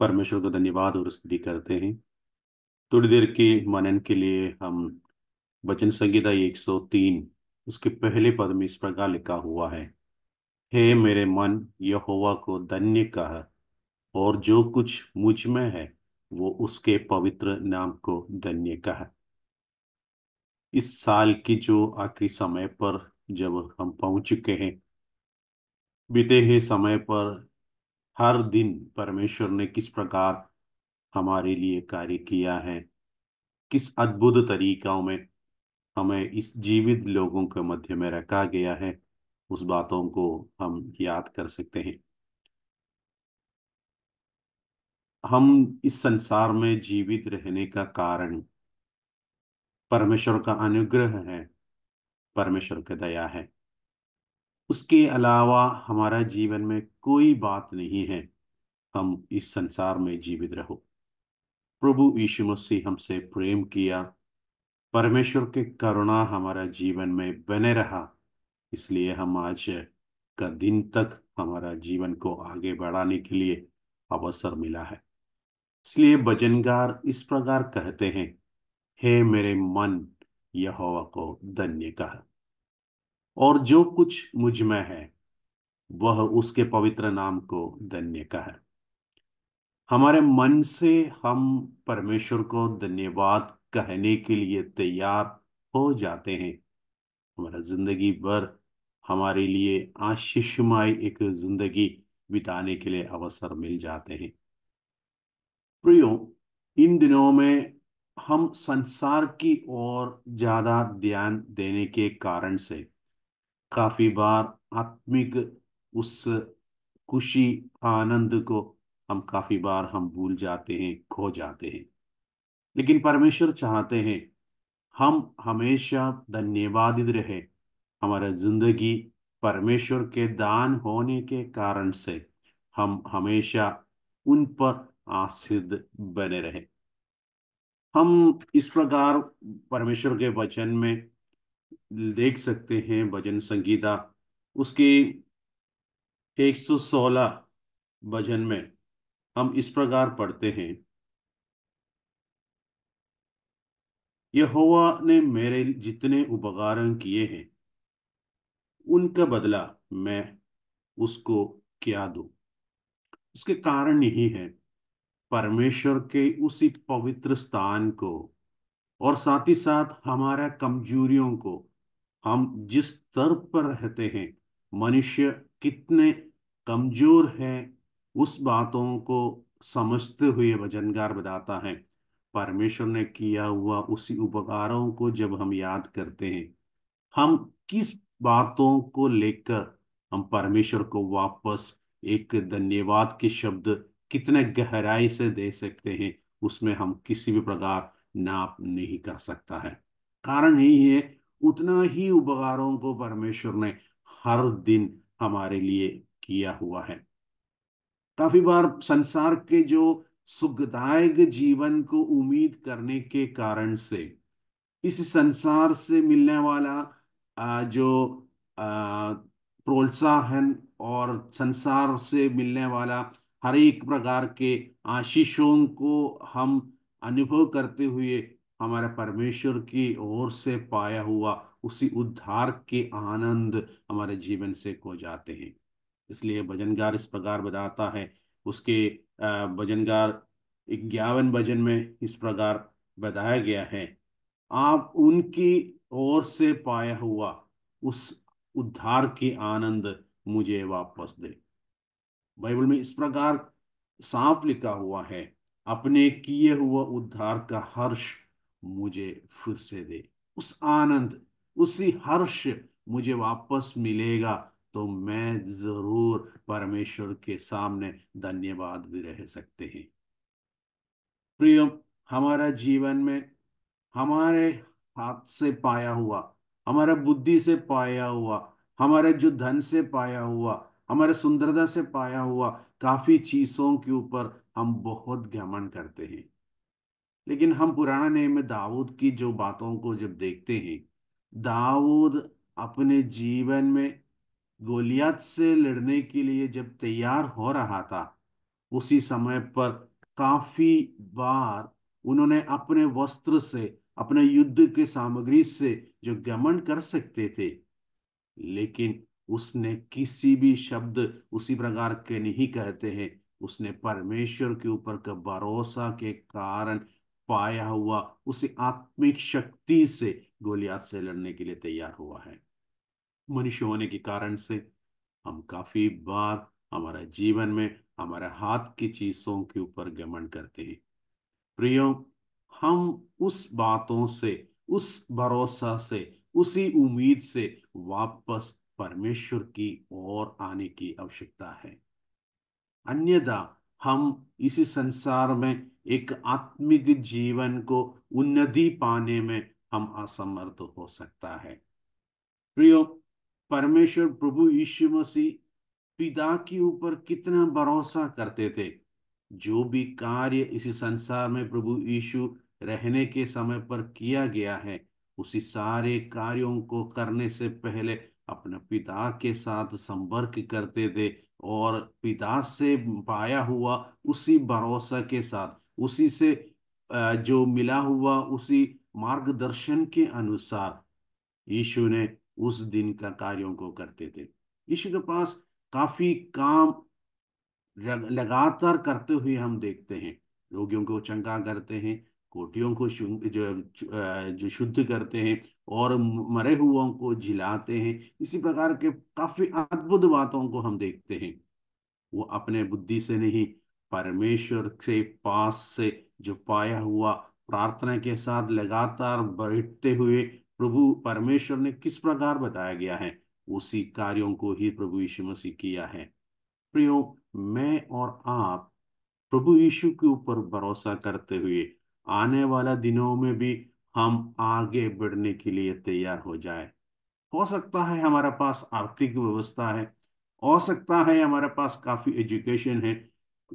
परमेश्वर का धन्यवाद और स्तुति करते हैं। थोड़ी देर के मनन के लिए हम वचन संहिता 103 उसके पहले पद में इस प्रकार लिखा हुआ है। हे मेरे मन, यहोवा को धन्य कह, और जो कुछ मुझ में है वो उसके पवित्र नाम को धन्य कह। इस साल की जो आखिरी समय पर जब हम पहुंच चुके हैं, बीते हुए समय पर हर दिन परमेश्वर ने किस प्रकार हमारे लिए कार्य किया है, किस अद्भुत तरीकों में हमें इस जीवित लोगों के मध्य में रखा गया है, उस बातों को हम याद कर सकते हैं। हम इस संसार में जीवित रहने का कारण परमेश्वर का अनुग्रह है, परमेश्वर का दया है। उसके अलावा हमारा जीवन में कोई बात नहीं है हम इस संसार में जीवित रहो। प्रभु यीशु मसीह हमसे प्रेम किया, परमेश्वर के करुणा हमारा जीवन में बने रहा, इसलिए हम आज का दिन तक हमारा जीवन को आगे बढ़ाने के लिए अवसर मिला है। इसलिए भजनकार इस प्रकार कहते हैं, हे मेरे मन, यहोवा को धन्य कह, और जो कुछ मुझ में है वह उसके पवित्र नाम को धन्य कह। हमारे मन से हम परमेश्वर को धन्यवाद कहने के लिए तैयार हो जाते हैं। हमारा जिंदगी भर हमारे लिए आशीषमय एक जिंदगी बिताने के लिए अवसर मिल जाते हैं। प्रियो, इन दिनों में हम संसार की ओर ज्यादा ध्यान देने के कारण से काफी बार आत्मिक उस खुशी, आनंद को काफी बार हम भूल जाते हैं, खो जाते हैं। लेकिन परमेश्वर चाहते हैं हम हमेशा धन्यवादित रहे। हमारा जिंदगी परमेश्वर के दान होने के कारण से हम हमेशा उन पर आश्रित बने रहे। हम इस प्रकार परमेश्वर के वचन में देख सकते हैं। भजन संगीता उसके 116 भजन में हम इस प्रकार पढ़ते हैं, यहोवा ने मेरे जितने उपकार किए हैं उनका बदला मैं उसको क्या दूं। उसके कारण यही है, परमेश्वर के उसी पवित्र स्थान को और साथ ही साथ हमारा कमजोरियों को, हम जिस स्तर पर रहते हैं, मनुष्य कितने कमजोर हैं, उस बातों को समझते हुए भजनकार बताता है। परमेश्वर ने किया हुआ उसी उपकारों को जब हम याद करते हैं, हम किस बातों को लेकर हम परमेश्वर को वापस एक धन्यवाद के शब्द कितने गहराई से दे सकते हैं, उसमें हम किसी भी प्रकार नाप नहीं कर सकता है। कारण यही है, उतना ही उपकारों को परमेश्वर ने हर दिन हमारे लिए किया हुआ है। काफी बार संसार के जो सुखदायक जीवन को उम्मीद करने के कारण से, इस संसार से मिलने वाला जो प्रोत्साहन और संसार से मिलने वाला हर एक प्रकार के आशीषों को हम अनुभव करते हुए हमारे परमेश्वर की ओर से पाया हुआ उसी उद्धार के आनंद हमारे जीवन से खो जाते हैं। इसलिए भजनकार इस प्रकार बताता है, उसके भजनकार 51 भजन में इस प्रकार बताया गया है, आप उनकी ओर से पाया हुआ उस उद्धार की आनंद मुझे वापस दे। बाइबल में इस प्रकार साफ लिखा हुआ है, अपने किए हुआ उद्धार का हर्ष मुझे फिर से दे। उस आनंद, उसी हर्ष मुझे वापस मिलेगा तो मैं जरूर परमेश्वर के सामने धन्यवाद भी रह सकते हैं। प्रिय, हमारा जीवन में हमारे हाथ से पाया हुआ, हमारा बुद्धि से पाया हुआ, हमारे जो धन से पाया हुआ, हमारे सुंदरता से पाया हुआ काफी चीजों के ऊपर हम बहुत घमंड करते हैं। लेकिन हम पुराना नियम में दाऊद की जो बातों को जब देखते हैं, दाऊद अपने जीवन में गोलियत से लड़ने के लिए जब तैयार हो रहा था, उसी समय पर काफी बार उन्होंने अपने वस्त्र से, अपने युद्ध के सामग्री से जो घमंड कर सकते थे, लेकिन उसने किसी भी शब्द उसी प्रकार के नहीं कहते हैं। उसने परमेश्वर के ऊपर का भरोसा के कारण पाया हुआ उसी आत्मिक शक्ति से गोलियत से लड़ने के लिए तैयार हुआ है। मनुष्य होने के कारण से हम काफी बार हमारे जीवन में हमारे हाथ की चीजों के ऊपर घमंड करते हैं। प्रियो, हम उस बातों से, उस भरोसा से, उसी उम्मीद से वापस परमेश्वर की ओर आने की आवश्यकता है। अन्यथा हम इसी संसार में एक आत्मिक जीवन को उन्नति पाने में हम असमर्थ हो सकता है। प्रियो, परमेश्वर प्रभु यीशु मसीह पिता के ऊपर कितना भरोसा करते थे। जो भी कार्य इसी संसार में प्रभु यीशु रहने के समय पर किया गया है, उसी सारे कार्यों को करने से पहले अपने पिता के साथ संपर्क करते थे, और पिता से पाया हुआ उसी भरोसा के साथ, उसी से जो मिला हुआ उसी मार्गदर्शन के अनुसार यीशु ने उस दिन का कार्यों को करते थे। यीशु के पास काफी काम लगातार करते हुए हम देखते हैं। रोगियों को चंगा करते हैं, कोटियों को जो शुद्ध करते हैं, और मरे हुओं को जिलाते हैं। इसी प्रकार के काफी अद्भुत बातों को हम देखते हैं। वो अपने बुद्धि से नहीं, परमेश्वर से पास से जो पाया हुआ प्रार्थना के साथ लगातार बढ़ते हुए प्रभु परमेश्वर ने किस प्रकार बताया गया है, उसी कार्यों को ही प्रभु यीशु मसीह किया है। प्रियो, मैं और आप प्रभु यीशु के ऊपर भरोसा करते हुए आने वाला दिनों में भी हम आगे बढ़ने के लिए तैयार हो जाए। हो सकता है हमारे पास आर्थिक व्यवस्था है, हो सकता है हमारे पास काफी एजुकेशन है,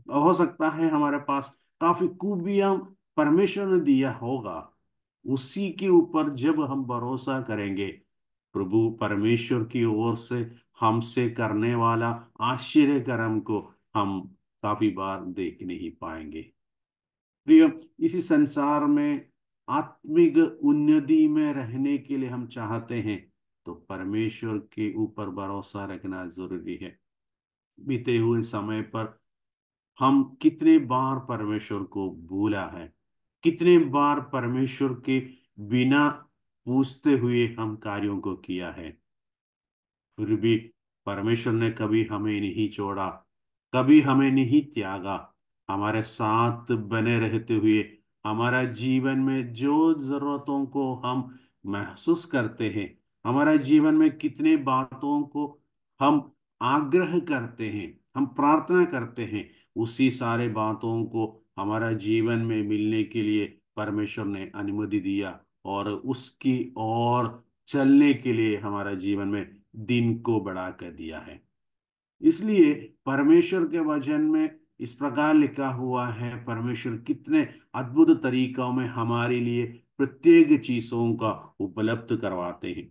हो सकता है हमारे पास काफी खूबियां परमेश्वर ने दिया होगा। उसी के ऊपर जब हम भरोसा करेंगे, प्रभु परमेश्वर की ओर से हमसे करने वाला आश्चर्य कर्म को हम काफी बार देख नहीं पाएंगे। प्रिय, इसी संसार में आत्मिक उन्नति में रहने के लिए हम चाहते हैं, तो परमेश्वर के ऊपर भरोसा रखना जरूरी है। बीते हुए समय पर हम कितने बार परमेश्वर को भूला है, कितने बार परमेश्वर के बिना पूछते हुए हम कार्यों को किया है। फिर भी परमेश्वर ने कभी हमें नहीं छोड़ा, कभी हमें नहीं त्यागा। हमारे साथ बने रहते हुए हमारा जीवन में जो जरूरतों को हम महसूस करते हैं, हमारा जीवन में कितने बातों को हम आग्रह करते हैं, हम प्रार्थना करते हैं, उसी सारे बातों को हमारा जीवन में मिलने के लिए परमेश्वर ने अनुमति दिया, और उसकी ओर चलने के लिए हमारा जीवन में दिन को बढ़ा कर दिया है। इसलिए परमेश्वर के वचन में इस प्रकार लिखा हुआ है, परमेश्वर कितने अद्भुत तरीकों में हमारे लिए प्रत्येक चीजों का उपलब्ध करवाते हैं।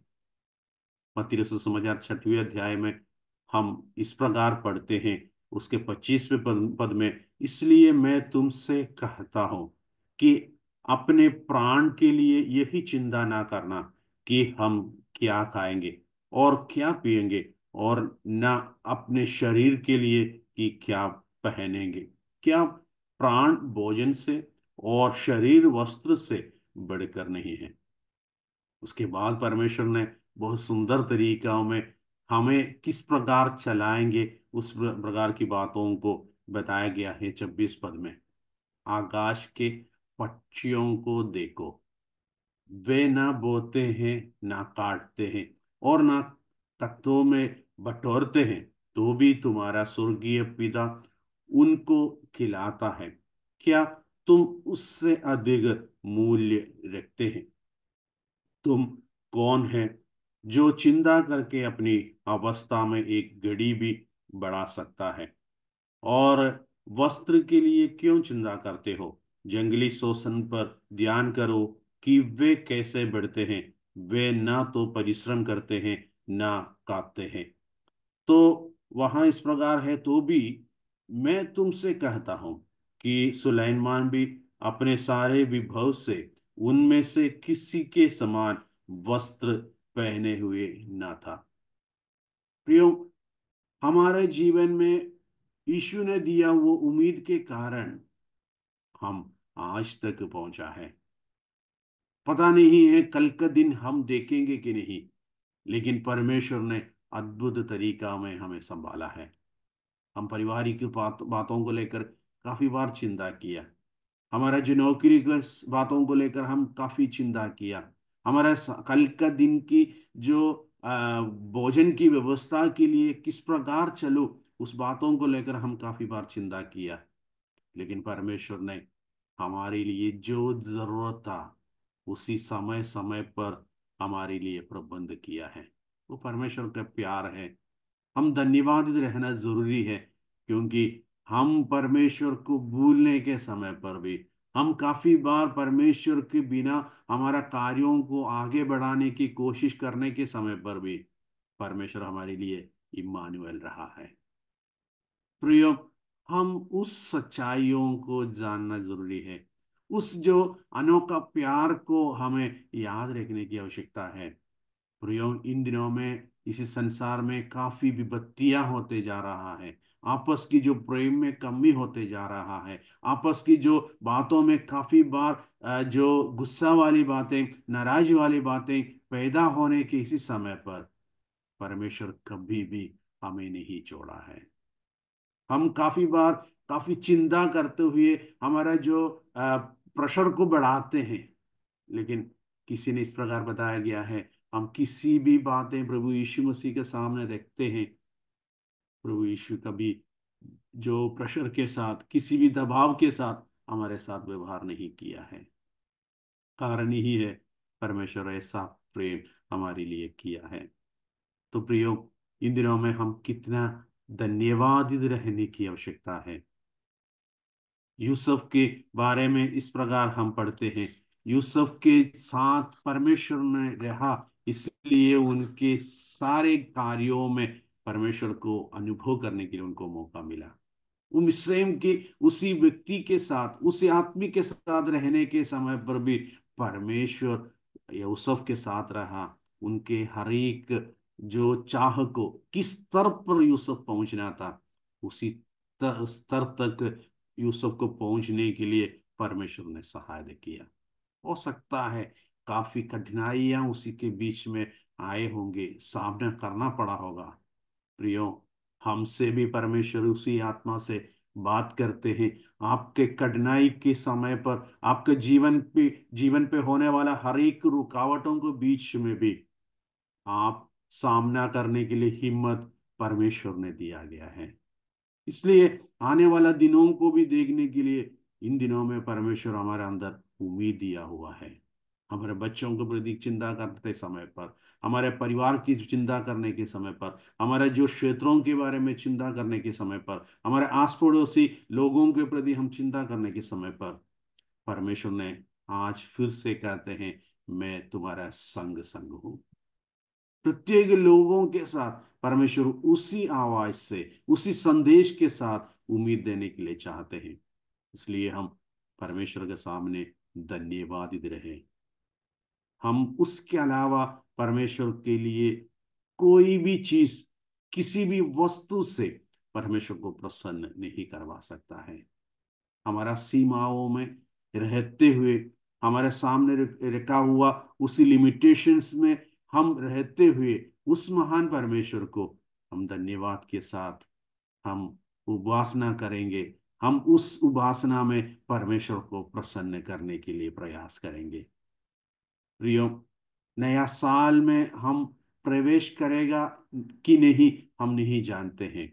मत्ती रसूल समाचार 6वें अध्याय में हम इस प्रकार पढ़ते हैं, उसके 25वें पद में, इसलिए मैं तुमसे कहता हूं कि अपने प्राण के लिए यही चिंता ना करना कि हम क्या खाएंगे और क्या पिएंगे, और ना अपने शरीर के लिए कि क्या पहनेंगे। क्या प्राण भोजन से और शरीर वस्त्र से बढ़कर नहीं है? उसके बाद परमेश्वर ने बहुत सुंदर तरीकों में हमें किस प्रकार चलाएंगे उस प्रकार की बातों को बताया गया है 26 पद में। आकाश के पक्षियों को देखो, वे ना बोते हैं, ना काटते हैं, और ना तख्तों में बटोरते हैं, तो भी तुम्हारा स्वर्गीय पिता उनको खिलाता है। क्या तुम उससे अधिक मूल्य रखते हैं? तुम कौन है जो चिंता करके अपनी अवस्था में एक घड़ी भी बढ़ा सकता है? और वस्त्र के लिए क्यों चिंता करते हो? जंगली शोषण पर ध्यान करो कि वे कैसे बढ़ते हैं। वे ना तो परिश्रम करते हैं, ना काटते हैं। तो वहां इस प्रकार है, तो भी मैं तुमसे कहता हूं कि सुलेमान भी अपने सारे विभव से उनमें से किसी के समान वस्त्र पहने हुए न था। प्रियो, हमारे जीवन में यीशु ने दिया वो उम्मीद के कारण हम आज तक पहुंचा है। पता नहीं है कल का दिन हम देखेंगे कि नहीं, लेकिन परमेश्वर ने अद्भुत तरीका में हमें संभाला है। हम पारिवारिक बातों को लेकर काफी बार चिंता किया, हमारा जो नौकरी की बातों को लेकर हम काफी चिंता किया, हमारा कल का दिन की जो भोजन की व्यवस्था के लिए किस प्रकार चलो, उस बातों को लेकर हम काफी बार चिंता किया। लेकिन परमेश्वर ने हमारे लिए जो जरूरत था उसी समय समय पर हमारे लिए प्रबंध किया है। वो परमेश्वर का प्यार है। हम धन्यवादित रहना जरूरी है, क्योंकि हम परमेश्वर को भूलने के समय पर भी, हम काफी बार परमेश्वर के बिना हमारा कार्यों को आगे बढ़ाने की कोशिश करने के समय पर भी परमेश्वर हमारे लिए इम्मानुएल रहा है। प्रियो, हम उस सच्चाइयों को जानना जरूरी है, उस जो अनोखा प्यार को हमें याद रखने की आवश्यकता है। प्रियो, इन दिनों में इस संसार में काफी विपत्तियां होते जा रहा है, आपस की जो प्रेम में कमी होते जा रहा है, आपस की जो बातों में काफी बार जो गुस्सा वाली बातें, नाराज वाली बातें पैदा होने के इसी समय पर परमेश्वर कभी भी हमें नहीं छोड़ा है। हम काफी बार काफी चिंता करते हुए हमारा जो प्रेशर को बढ़ाते हैं, लेकिन किसी ने इस प्रकार बताया गया है, हम किसी भी बातें प्रभु यीशु मसीह के सामने रखते हैं, प्रभु यीशु कभी जो प्रेशर के साथ, किसी भी दबाव के साथ हमारे साथ व्यवहार नहीं किया है। कारण यही है, परमेश्वर ऐसा प्रेम हमारे लिए किया है। तो प्रियो, इन दिनों में हम कितना धन्यवादित रहने की आवश्यकता है। यूसुफ के बारे में इस प्रकार हम पढ़ते हैं, यूसुफ के साथ परमेश्वर ने रहा, इसलिए उनके सारे कार्यों में परमेश्वर को अनुभव करने के लिए उनको मौका मिला। वो मिस्रैम के उसी व्यक्ति के साथ, उसी आदमी के साथ रहने के समय पर भी परमेश्वर यूसुफ के साथ रहा। उनके हर एक जो चाह को, किस स्तर पर यूसुफ पहुंचना था, उसी स्तर तक यूसुफ को पहुंचने के लिए परमेश्वर ने सहायता किया। हो सकता है काफी कठिनाइयां उसी के बीच में आए होंगे, सामना करना पड़ा होगा। प्रियो, हमसे भी परमेश्वर उसी आत्मा से बात करते हैं। आपके कठिनाई के समय पर, आपके जीवन पे होने वाला हर एक रुकावटों के बीच में भी आप सामना करने के लिए हिम्मत परमेश्वर ने दिया गया है। इसलिए आने वाला दिनों को भी देखने के लिए इन दिनों में परमेश्वर हमारे अंदर उम्मीद दिया हुआ है। हमारे बच्चों के प्रति चिंता करते समय पर, हमारे परिवार की चिंता करने के समय पर, हमारे जो क्षेत्रों के बारे में चिंता करने के समय पर, हमारे आस पड़ोसी लोगों के प्रति हम चिंता करने के समय पर परमेश्वर ने आज फिर से कहते हैं, मैं तुम्हारा संग संग हूँ। प्रत्येक लोगों के साथ परमेश्वर उसी आवाज से, उसी संदेश के साथ उम्मीद देने के लिए चाहते हैं। इसलिए हम परमेश्वर के सामने धन्यवादित रहे। हम उसके अलावा परमेश्वर के लिए कोई भी चीज, किसी भी वस्तु से परमेश्वर को प्रसन्न नहीं करवा सकता है। हमारा सीमाओं में रहते हुए, हमारे सामने रखा हुआ उसी लिमिटेशंस में हम रहते हुए, उस महान परमेश्वर को हम धन्यवाद के साथ हम उपासना करेंगे। हम उस उपासना में परमेश्वर को प्रसन्न करने के लिए प्रयास करेंगे। प्रियो, नया साल में हम प्रवेश करेगा कि नहीं हम नहीं जानते हैं,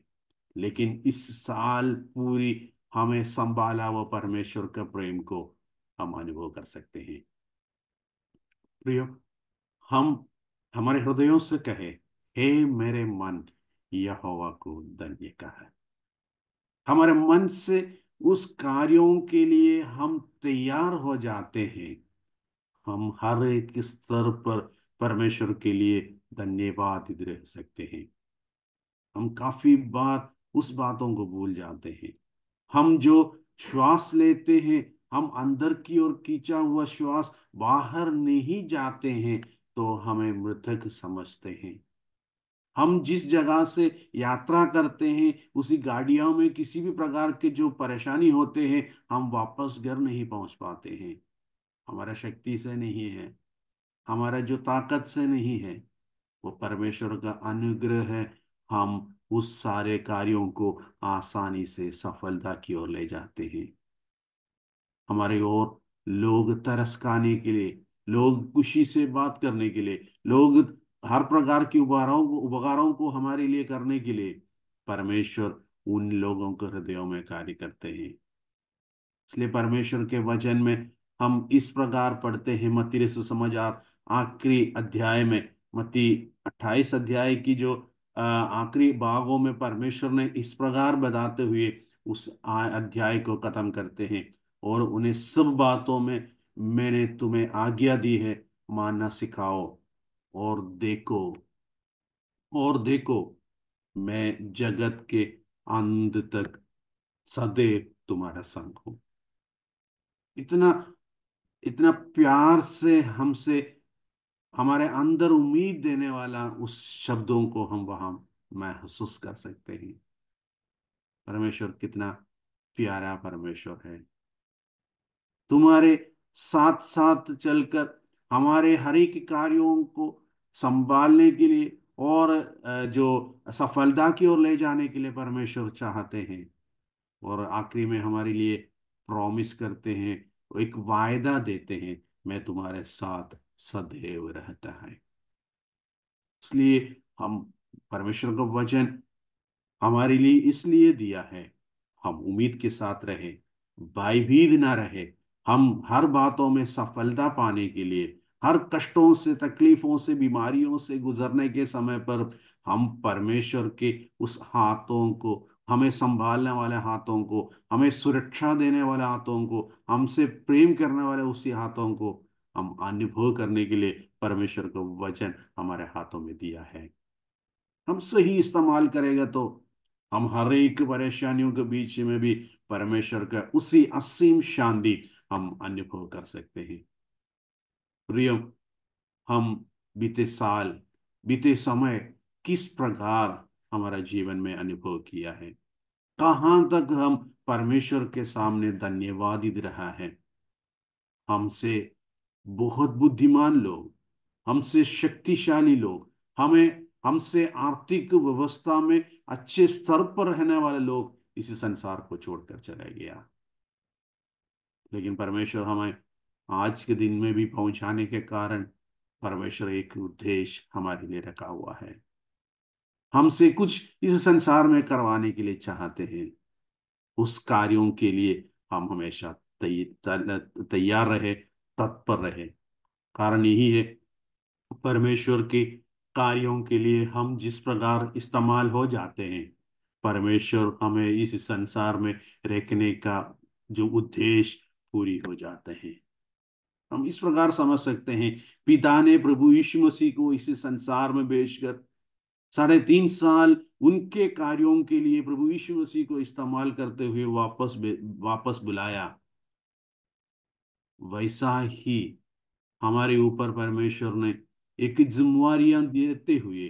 लेकिन इस साल पूरी हमें संभाला हुआ परमेश्वर का प्रेम को हम अनुभव कर सकते हैं। प्रियो, हम हमारे हृदयों से कहे, हे मेरे मन यहोवा को धन्य कहा। हमारे मन से उस कार्यों के लिए हम तैयार हो जाते हैं। हम हर एक स्तर पर परमेश्वर के लिए धन्यवाद रह सकते हैं। हम काफी बार उस बातों को भूल जाते हैं। हम जो श्वास लेते हैं, हम अंदर की ओर खींचा हुआ श्वास बाहर नहीं जाते हैं तो हमें मृतक समझते हैं। हम जिस जगह से यात्रा करते हैं उसी गाड़ियों में किसी भी प्रकार के जो परेशानी होते हैं, हम वापस घर नहीं पहुंच पाते हैं। हमारा शक्ति से नहीं है, हमारा जो ताकत से नहीं है, वो परमेश्वर का अनुग्रह है। हम उस सारे कार्यों को आसानी से सफलता की ओर ले जाते हैं। हमारे और लोग तरस खाने के लिए, लोग खुशी से बात करने के लिए, लोग हर प्रकार की उपकारों को हमारे लिए करने के लिए परमेश्वर उन लोगों के हृदयों में कार्य करते हैं। इसलिए परमेश्वर के वचन में हम इस प्रकार पढ़ते हैं, मत्ती सुसमाचार आखिरी अध्याय में, मत्ती 28 अध्याय की जो आखिरी भागों में परमेश्वर ने इस प्रकार बताते हुए उस अध्याय को खत्म करते हैं। और उन्हें सब बातों में मैंने तुम्हें आज्ञा दी है, मानना सिखाओ। और देखो, और देखो, मैं जगत के अंत तक सदैव तुम्हारा संग हूं। इतना इतना प्यार से हमसे, हमारे अंदर उम्मीद देने वाला उस शब्दों को हम वहां महसूस कर सकते हैं। परमेश्वर कितना प्यारा परमेश्वर है। तुम्हारे साथ साथ चलकर हमारे हर एक कार्यों को संभालने के लिए और जो सफलता की ओर ले जाने के लिए परमेश्वर चाहते हैं। और आखिरी में हमारे लिए प्रॉमिस करते हैं, एक वायदा देते हैं, मैं तुम्हारे साथ सदैव रहता है। इसलिए हम, परमेश्वर का वचन हमारे लिए इसलिए दिया है, हम उम्मीद के साथ रहे, भयभीत ना रहे। हम हर बातों में सफलता पाने के लिए, हर कष्टों से, तकलीफों से, बीमारियों से गुजरने के समय पर हम परमेश्वर के उस हाथों को, हमें संभालने वाले हाथों को, हमें सुरक्षा देने वाले हाथों को, हमसे प्रेम करने वाले उसी हाथों को हम अनुभव करने के लिए परमेश्वर का वचन हमारे हाथों में दिया है। हम सही इस्तेमाल करेंगे तो हम हर एक परेशानियों के बीच में भी परमेश्वर का उसी असीम शांति हम अनुभव कर सकते हैं। प्रियो, हम बीते साल, बीते समय किस प्रकार हमारा जीवन में अनुभव किया है, कहाँ तक हम परमेश्वर के सामने धन्यवादित रहा है। हमसे बहुत बुद्धिमान लोग, हमसे शक्तिशाली लोग, हमें हमसे आर्थिक व्यवस्था में अच्छे स्तर पर रहने वाले लोग इस संसार को छोड़कर चले गया। लेकिन परमेश्वर हमें आज के दिन में भी पहुंचाने के कारण परमेश्वर एक उद्देश्य हमारे लिए रखा हुआ है। हमसे कुछ इस संसार में करवाने के लिए चाहते हैं। उस कार्यों के लिए हम हमेशा तैयार रहे, तत्पर रहे। कारण यही है, परमेश्वर के कार्यों के लिए हम जिस प्रकार इस्तेमाल हो जाते हैं, परमेश्वर हमें इस संसार में रखने का जो उद्देश्य पूरी हो जाते हैं। हम इस प्रकार समझ सकते हैं, पिता ने प्रभु यीशु मसीह को इस संसार में भेजकर 3.5 साल उनके कार्यों के लिए प्रभु यीशु मसीह को इस्तेमाल करते हुए वापस बुलाया। वैसा ही हमारे ऊपर परमेश्वर ने एक जिम्मेवारियां देते हुए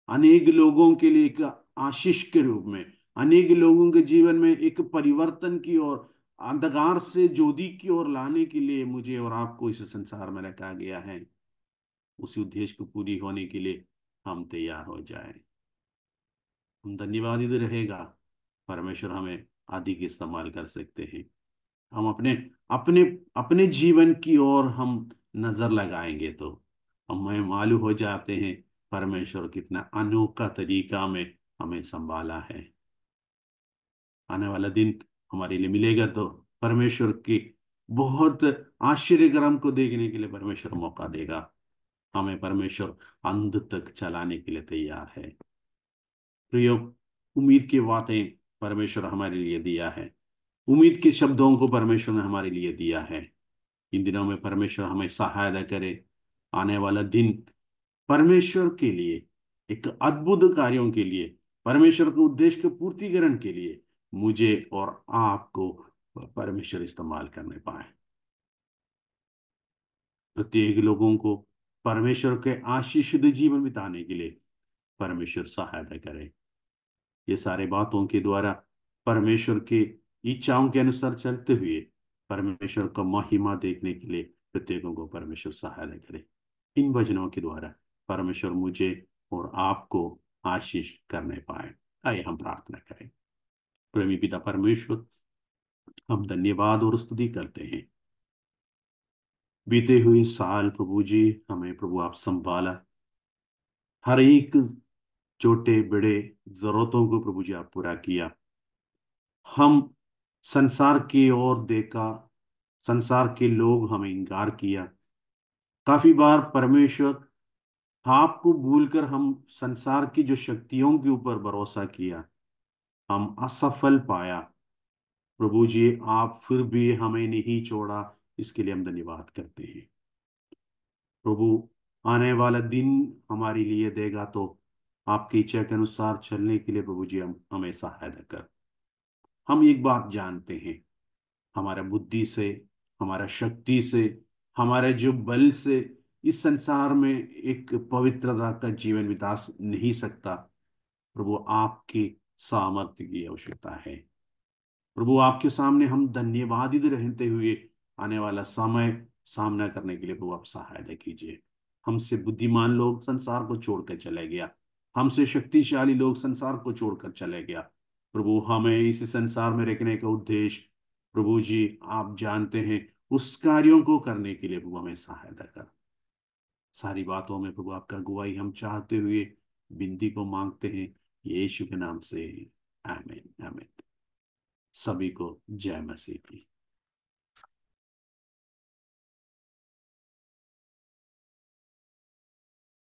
अनेक लोगों के लिए एक आशीष के रूप में, अनेक लोगों के जीवन में एक परिवर्तन की ओर, अंधकार से ज्योति की ओर लाने के लिए मुझे और आपको इस संसार में रखा गया है। उसी उद्देश्य को पूरी होने के लिए हम तैयार हो जाएं। हम धन्यवादित रहेगा, परमेश्वर हमें अधिक इस्तेमाल कर सकते हैं। हम अपने अपने अपने जीवन की ओर हम नजर लगाएंगे तो हमें मालूम हो जाते हैं परमेश्वर कितना अनोखा तरीका में हमें संभाला है। आने वाला दिन हमारे लिए मिलेगा तो परमेश्वर की बहुत आश्चर्यक्रम को देखने के लिए परमेश्वर मौका देगा। हमें परमेश्वर अंत तक चलाने के लिए तैयार है। प्रियो, उम्मीद की बातें परमेश्वर हमारे लिए दिया है, उम्मीद के शब्दों को परमेश्वर ने हमारे लिए दिया है। इन दिनों में परमेश्वर हमें सहायता करे। आने वाला दिन परमेश्वर के लिए एक अद्भुत कार्यों के लिए, परमेश्वर के उद्देश्य के पूर्तिकरण के लिए मुझे और आपको परमेश्वर इस्तेमाल करने पाए। प्रत्येक लोगों को परमेश्वर के आशीषित जीवन बिताने के लिए परमेश्वर सहायता करे। ये सारे बातों के द्वारा परमेश्वर की इच्छाओं के अनुसार चलते हुए परमेश्वर का महिमा देखने के लिए प्रत्येकों को परमेश्वर सहायता करे। इन वचनों के द्वारा परमेश्वर मुझे और आपको आशीष करने पाए। आइए हम प्रार्थना करें। प्रेमी पिता परमेश्वर, हम धन्यवाद और स्तुति करते हैं। बीते हुए साल प्रभु जी हमें प्रभु आप संभाला। हर एक छोटे बड़े जरूरतों को प्रभु जी आप पूरा किया। हम संसार की ओर देखा, संसार के लोग हमें इनकार किया। काफी बार परमेश्वर आपको भूलकर हम संसार की जो शक्तियों के ऊपर भरोसा किया, हम असफल पाया। प्रभु जी आप फिर भी हमें नहीं छोड़ा, इसके लिए हम धन्यवाद करते हैं। प्रभु आने वाला दिन हमारे लिए देगा तो आपकी इच्छा के अनुसार चलने के लिए प्रभु जी हम हमें सहायता कर। हम एक बात जानते हैं, हमारा बुद्धि से, हमारा शक्ति से, हमारे जो बल से इस संसार में एक पवित्रता का जीवन बिता नहीं सकता। प्रभु आपकी सामर्थ्य की आवश्यकता है। प्रभु आपके सामने हम धन्यवादित रहते हुए आने वाला समय सामना करने के लिए प्रभु आप सहायता कीजिए। हमसे बुद्धिमान लोग संसार को छोड़कर चले गया, हमसे शक्तिशाली लोग संसार को छोड़कर चले गया। प्रभु हमें इस संसार में रखने का उद्देश्य प्रभु जी आप जानते हैं। उस कार्यों को करने के लिए प्रभु हमें सहायता कर। सारी बातों में प्रभु आपका अगुवाई हम चाहते हुए बिनती को मांगते हैं यीशु के नाम से। आमीन आमीन। सभी को जय मसीह की।